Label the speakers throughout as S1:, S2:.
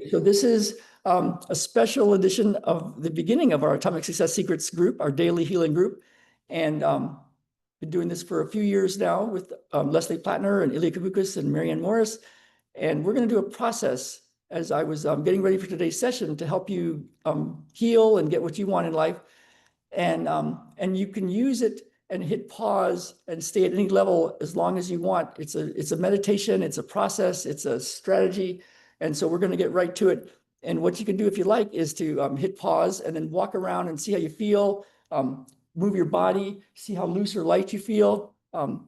S1: So this is a special edition of the beginning of our Atomic Success Secrets group, our daily healing group. And been doing this for a few years now with Leslie Plattner and Ilya Kabukas and Marianne Morris. And we're going to do a process as I was getting ready for today's session to help you heal and get what you want in life. And you can use it and hit pause and stay at any level as long as you want. It's a meditation, it's a process, it's a strategy. And so we're going to get right to it. And what you can do if you like is to hit pause and then walk around and see how you feel, move your body, see how loose or light you feel,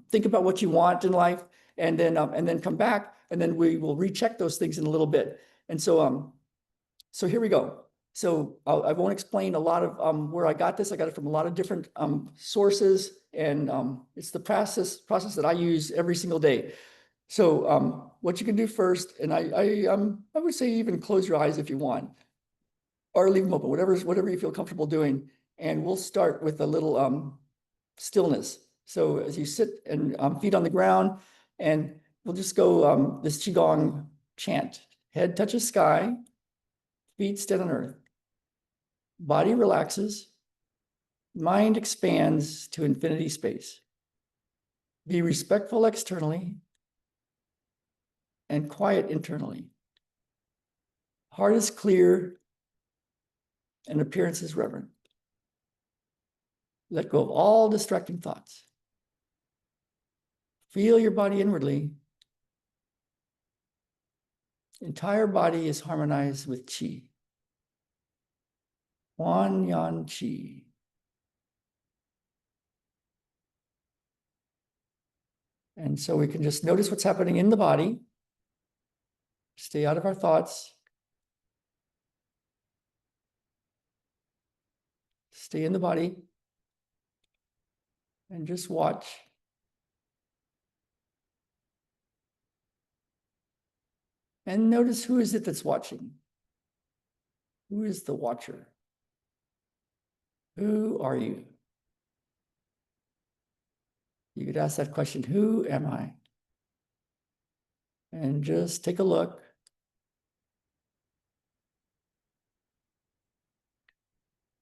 S1: think about what you want in life, and then come back, and then we will recheck those things in a little bit. And so, so here we go. So I won't explain a lot of where I got this. I got it from a lot of different sources, and it's the process that I use every single day. So what you can do first, and I would say even close your eyes if you want, or leave them open, whatever you feel comfortable doing. And we'll start with a little stillness. So as you sit and feet on the ground, and we'll just go this Qigong chant. Head touches sky, feet stand on earth. Body relaxes, mind expands to infinity space. Be respectful externally and quiet internally. Heart is clear and appearance is reverent. Let go of all distracting thoughts. Feel your body inwardly. Entire body is harmonized with qi. Huan Yan Qi. And so we can just notice what's happening in the body. Stay out of our thoughts. Stay in the body. And just watch. And notice, who is it that's watching? Who is the watcher? Who are you? You could ask that question, who am I? And just take a look.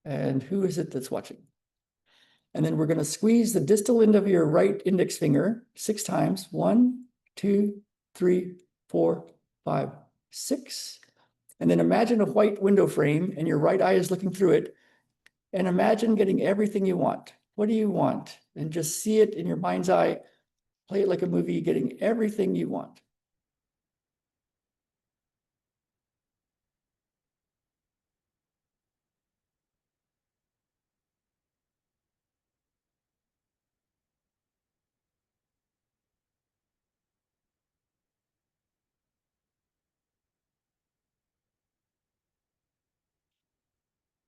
S1: And who is it that's watching? And then we're going to squeeze the distal end of your right index finger 6 times. 1, 2, 3, 4, 5, 6. And then imagine a white window frame and your right eye is looking through it. And imagine getting everything you want. What do you want? And just see it in your mind's eye. Play it like a movie, getting everything you want.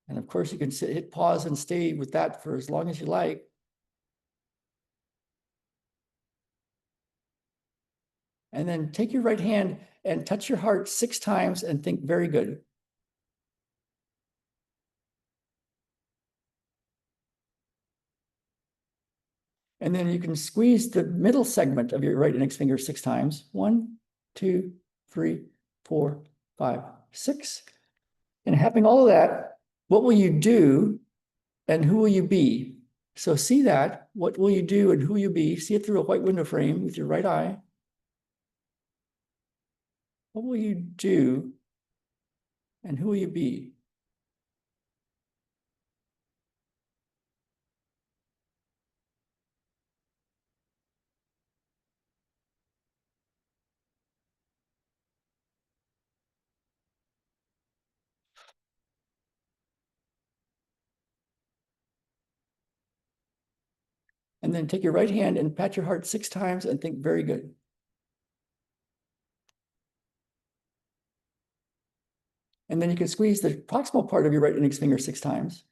S1: And of course, you can hit pause and stay with that for as long as you like. And then take your right hand and touch your heart 6 times and think, very good. And then you can squeeze the middle segment of your right index finger 6 times. 1, 2, 3, 4, 5, 6. And having all of that, what will you do and who will you be? So see that, what will you do and who will you be? See it through a white window frame with your right eye. What will you do and who will you be? And then take your right hand and pat your heart 6 times and think, very good. And then you can squeeze the proximal part of your right index finger 6 times.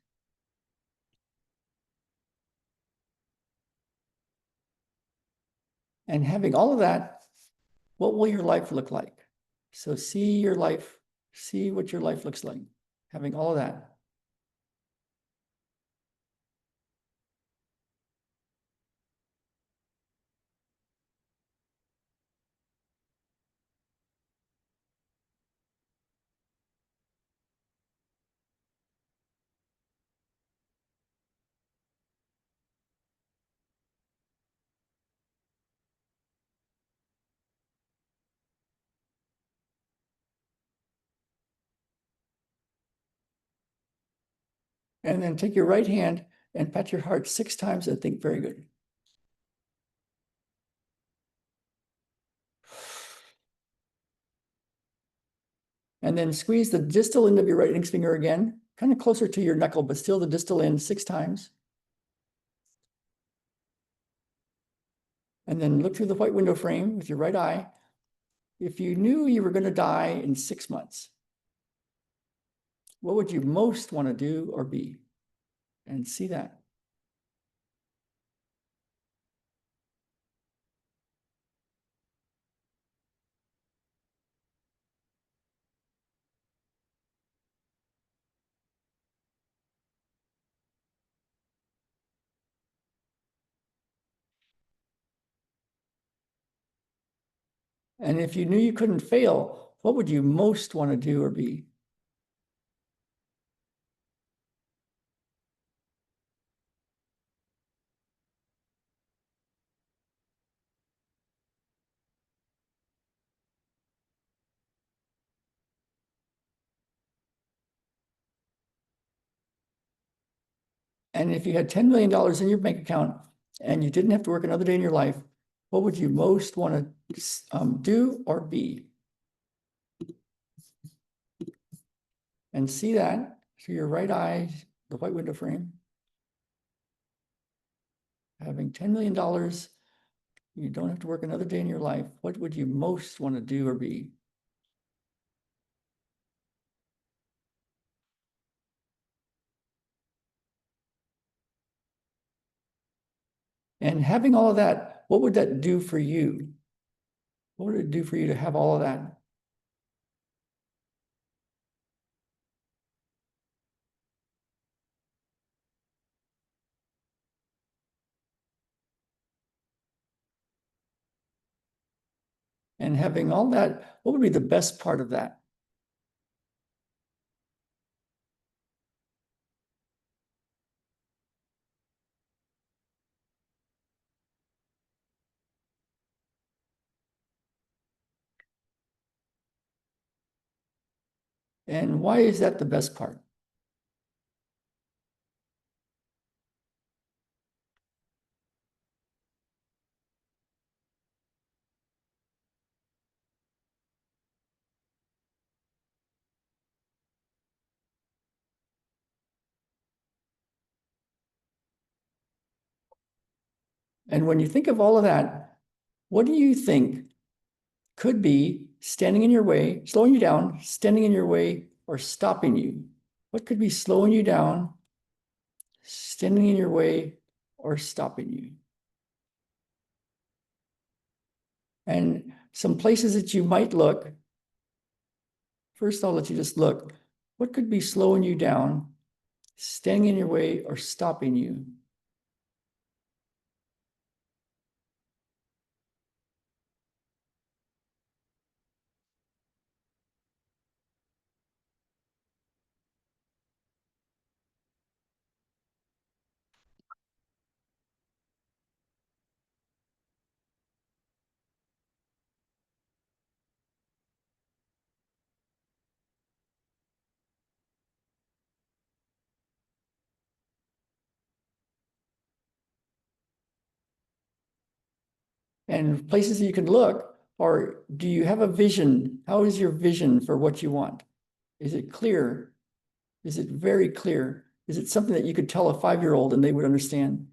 S1: And having all of that, what will your life look like? So see your life, see what your life looks like, having all of that. And then take your right hand and pat your heart 6 times and think very good. And then squeeze the distal end of your right index finger again, kind of closer to your knuckle, but still the distal end 6 times. And then look through the white window frame with your right eye. If you knew you were going to die in 6 months, what would you most want to do or be? And see that. And if you knew you couldn't fail, what would you most want to do or be? And if you had $10 million in your bank account and you didn't have to work another day in your life, what would you most want to do or be? And see that through your right eye, the white window frame. Having $10 million, you don't have to work another day in your life. What would you most want to do or be? And having all of that, what would that do for you? What would it do for you to have all of that? And having all that, what would be the best part of that? And why is that the best part? And when you think of all of that, what do you think could be standing in your way, slowing you down, standing in your way, or stopping you? What could be slowing you down, standing in your way, or stopping you? And some places that you might look. First, I'll let you just look. What could be slowing you down, standing in your way, or stopping you? And places that you can look, or do you have a vision? How is your vision for what you want? Is it clear? Is it very clear? Is it something that you could tell a 5-year-old and they would understand?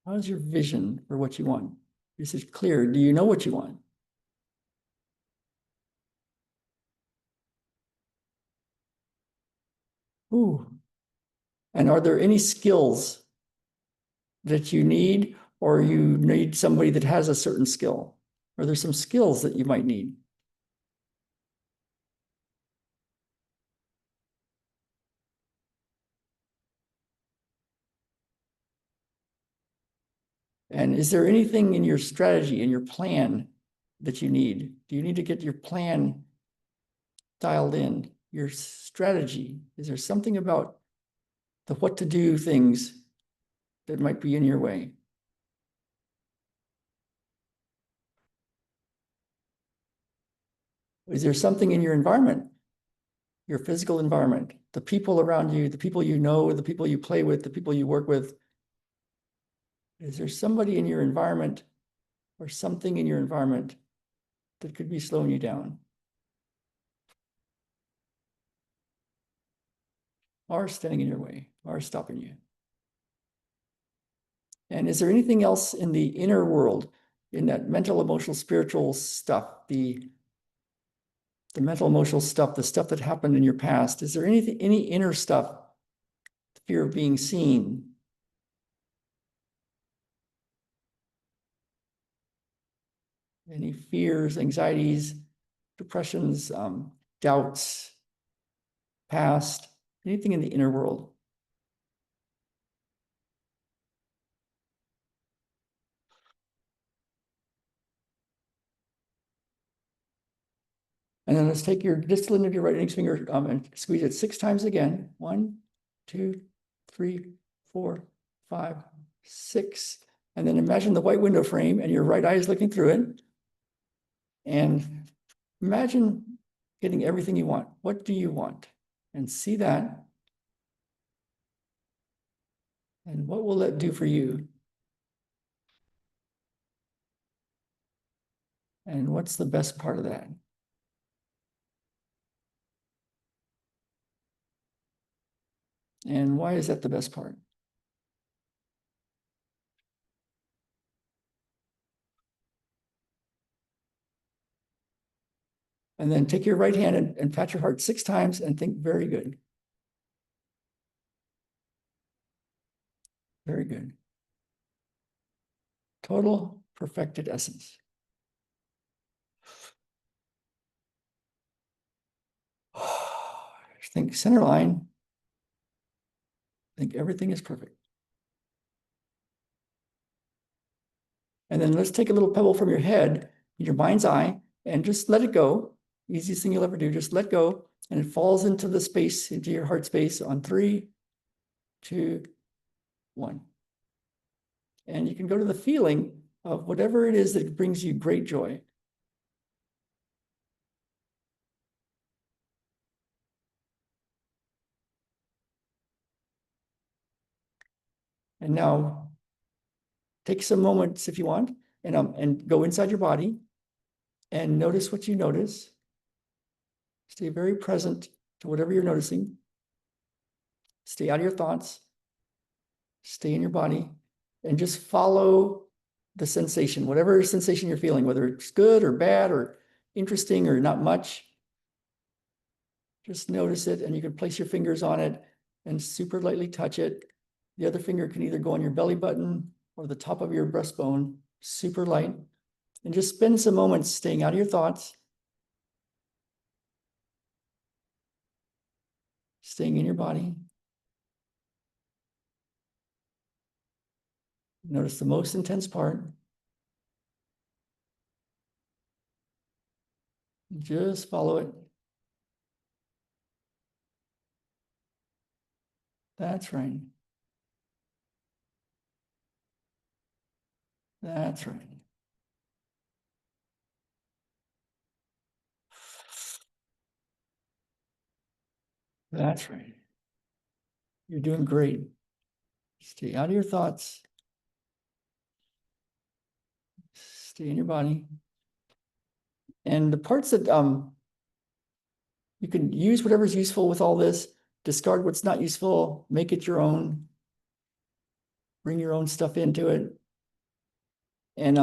S1: How's your vision for what you want? Is it clear? Do you know what you want? Ooh. And are there any skills that you need, or you need somebody that has a certain skill? Are there some skills that you might need? And is there anything in your strategy, in your plan that you need? Do you need to get your plan dialed in? Your strategy? Is there something about the what to do things that might be in your way? Is there something in your environment, your physical environment, the people around you, the people you know, the people you play with, the people you work with. Is there somebody in your environment or something in your environment that could be slowing you down? Or standing in your way, or stopping you? And is there anything else in the inner world, in that mental, emotional, spiritual stuff, the mental, emotional stuff, the stuff that happened in your past? Is there anything, any inner stuff, fear of being seen? Any fears, anxieties, depressions, doubts, past, anything in the inner world? And then let's take your distal end of your right index finger and squeeze it 6 times again. 1, 2, 3, 4, 5, 6. And then imagine the white window frame and your right eye is looking through it. And imagine getting everything you want. What do you want? And see that. And what will that do for you? And what's the best part of that? And why is that the best part? And then take your right hand and pat your heart 6 times and think, very good. Very good. Total perfected essence. Think center line. Think everything is perfect. And then let's take a little pebble from your head, your mind's eye, and just let it go. Easiest thing you'll ever do, just let go. And it falls into the space, into your heart space on 3, 2, 1. And you can go to the feeling of whatever it is that brings you great joy. And now take some moments if you want, and go inside your body and notice what you notice. Stay very present to whatever you're noticing. Stay out of your thoughts. Stay in your body and just follow the sensation, whatever sensation you're feeling, whether it's good or bad or interesting or not much. Just notice it, and you can place your fingers on it and super lightly touch it. The other finger can either go on your belly button or the top of your breastbone, super light. And just spend some moments staying out of your thoughts, staying in your body. Notice the most intense part. Just follow it. That's right. That's right. That's right. You're doing great. Stay out of your thoughts. Stay in your body. And the parts that you can use whatever's useful with all this, discard what's not useful, make it your own, bring your own stuff into it. And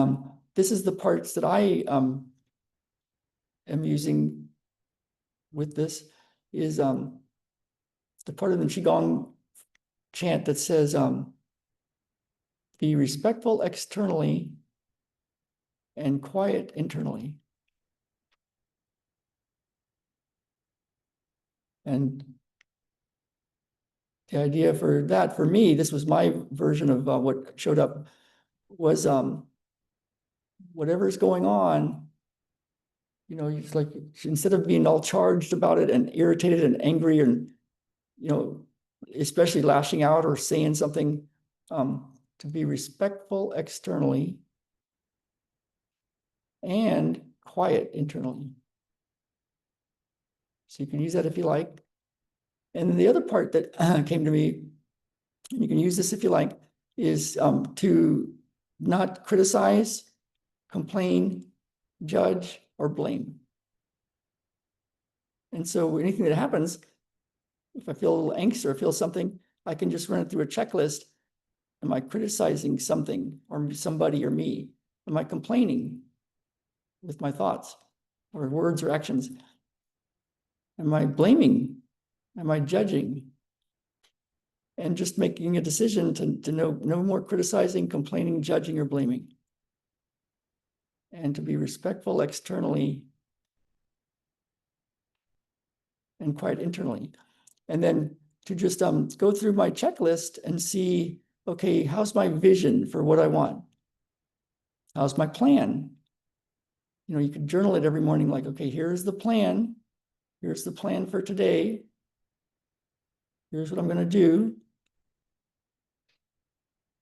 S1: this is the parts that I am using with this, is the part of the Qigong chant that says, be respectful externally and quiet internally. And the idea for that, for me, this was my version of what showed up, was whatever's going on, you know, it's like, instead of being all charged about it and irritated and angry and, you know, especially lashing out or saying something, to be respectful externally and quiet internally. So you can use that if you like. And then the other part that came to me, and you can use this if you like, is to not criticize, complain, judge, or blame. And so anything that happens, if I feel a little angst or feel something, I can just run it through a checklist. Am I criticizing something or somebody or me? Am I complaining with my thoughts or words or actions? Am I blaming? Am I judging? And just making a decision to no more criticizing, complaining, judging, or blaming. And to be respectful externally and quiet internally. And then to just go through my checklist and see, okay, how's my vision for what I want? How's my plan? You know, you could journal it every morning, like, okay, here's the plan. Here's the plan for today. Here's what I'm going to do.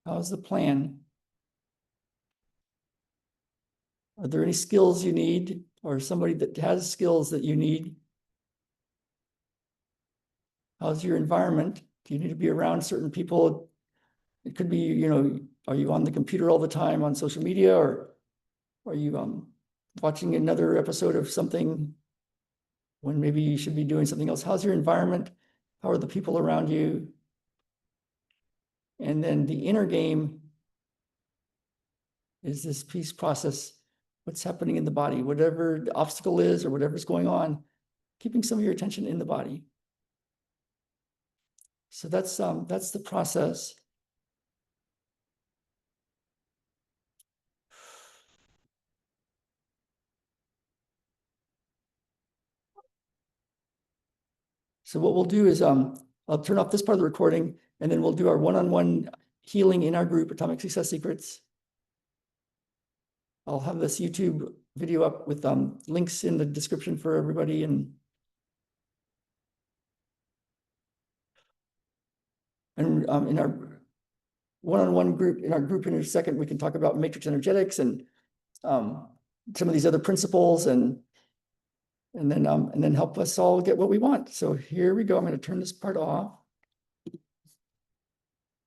S1: How's the plan? Are there any skills you need, or somebody that has skills that you need? How's your environment? Do you need to be around certain people? It could be, you know, are you on the computer all the time on social media, or are you watching another episode of something when maybe you should be doing something else? How's your environment? How are the people around you? And then the inner game is this peace process. What's happening in the body, whatever the obstacle is or whatever's going on, keeping some of your attention in the body. So that's the process. So what we'll do is I'll turn off this part of the recording, and then we'll do our one-on-one healing in our group, Atomic Success Secrets. I'll have this YouTube video up with links in the description for everybody. And in our one-on-one group, in our group in a second, we can talk about matrix energetics and some of these other principles, and then help us all get what we want. So here we go. I'm going to turn this part off.